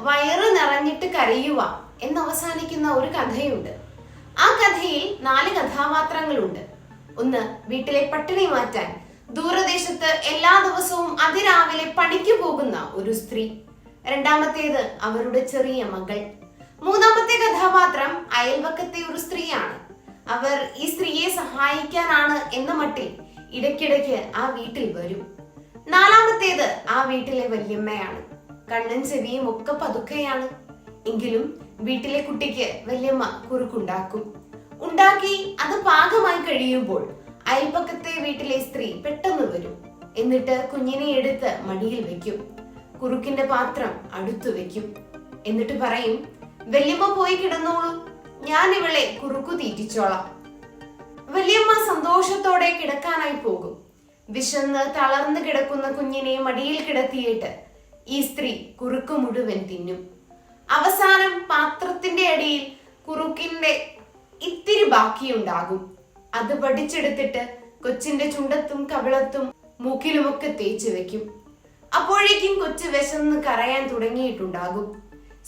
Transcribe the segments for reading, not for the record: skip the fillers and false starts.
വയറ് നിറഞ്ഞിട്ട് കരയുക എന്നവസാനിക്കുന്ന ഒരു കഥയുണ്ട്. ആ കഥയിൽ 4 കഥാപാത്രങ്ങളുണ്ട്. ഒന്ന്, വീട്ടിലെ പട്ടിണി മാറ്റാൻ ദൂരദേശത്ത് എല്ലാ ദിവസവും അതിരാവിലെ പണിക്ക് പോകുന്ന ഒരു സ്ത്രീ. രണ്ടാമത്തേത് അവരുടെ ചെറിയ മകൾ. മൂന്നാമത്തെ കഥാപാത്രം അയൽവക്കത്തെ ഒരു സ്ത്രീയാണ്. അവർ ഈ സ്ത്രീയെ സഹായിക്കാനാണ് എന്ന മട്ടിൽ ഇടയ്ക്കിടയ്ക്ക് ആ വീട്ടിൽ വരും. നാലാമത്തേത് ആ വീട്ടിലെ വല്യമ്മയാണ്. കണ്ണും ചെവിയും ഒക്കെ പതുക്കെയാണ്. എങ്കിലും വീട്ടിലെ കുട്ടിക്ക് വല്യമ്മ കുറുക്കുണ്ടാക്കും. ഉണ്ടാക്കി അത് പാകമായി കഴിയുമ്പോൾ അയൽപക്കത്തെ വീട്ടിലെ സ്ത്രീ പെട്ടെന്ന് വരും. എന്നിട്ട് കുഞ്ഞിനെ എടുത്ത് മടിയിൽ വെക്കും. കുറുക്കിന്റെ പാത്രം അടുത്തു വെക്കും. എന്നിട്ട് പറയും, വല്യമ്മ പോയി കിടന്നോളൂ, ഞാൻ ഇവളെ കുറുക്കു തീറ്റിച്ചോളാം. വല്യമ്മ സന്തോഷത്തോടെ കിടക്കാനായി പോകും. വിശന്ന് തളർന്നു കിടക്കുന്ന കുഞ്ഞിനെ മടിയിൽ കിടത്തിയിട്ട് ഈ സ്ത്രീ കുറുക്ക് മുഴുവൻ തിന്നും. അവസാനം പാത്രത്തിന്റെ അടിയിൽ കുറുക്കിന്റെ ഇത്തിരി ബാക്കിയുണ്ടാകും. അത് പഠിച്ചെടുത്തിട്ട് കൊച്ചിന്റെ ചുണ്ടത്തും കവിളത്തും മൂക്കിലുമൊക്കെ തേച്ച് വെക്കും. അപ്പോഴേക്കും കൊച്ചു വിശന്ന് കരയാൻ തുടങ്ങിയിട്ടുണ്ടാകും.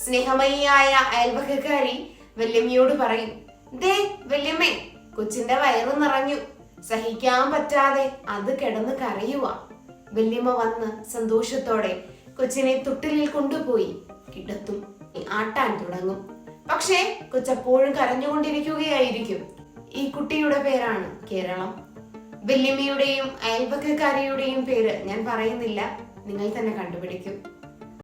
സ്നേഹമയിയായ അയൽവക്കക്കാരി വല്യമ്മയോട് പറയും, ദേ വല്യമ്മേ, കൊച്ചിന്റെ വയറ് നിറഞ്ഞു, സഹിക്കാൻ പറ്റാതെ അത് കിടന്ന് കരയുക. വല്യമ്മ വന്ന് സന്തോഷത്തോടെ കൊച്ചിനെ തൊട്ടിലിൽ കൊണ്ടുപോയി കിടത്തും. ആട്ടാൻ തുടങ്ങും. പക്ഷേ കൊച്ചപ്പോഴും കരഞ്ഞുകൊണ്ടിരിക്കുകയായിരിക്കും. ഈ കുട്ടിയുടെ പേരാണ് കേരളം. വല്യമ്മയുടെയും അയൽവക്കക്കാരിയുടെയും പേര് ഞാൻ പറയുന്നില്ല, നിങ്ങൾ തന്നെ കണ്ടുപിടിക്കും.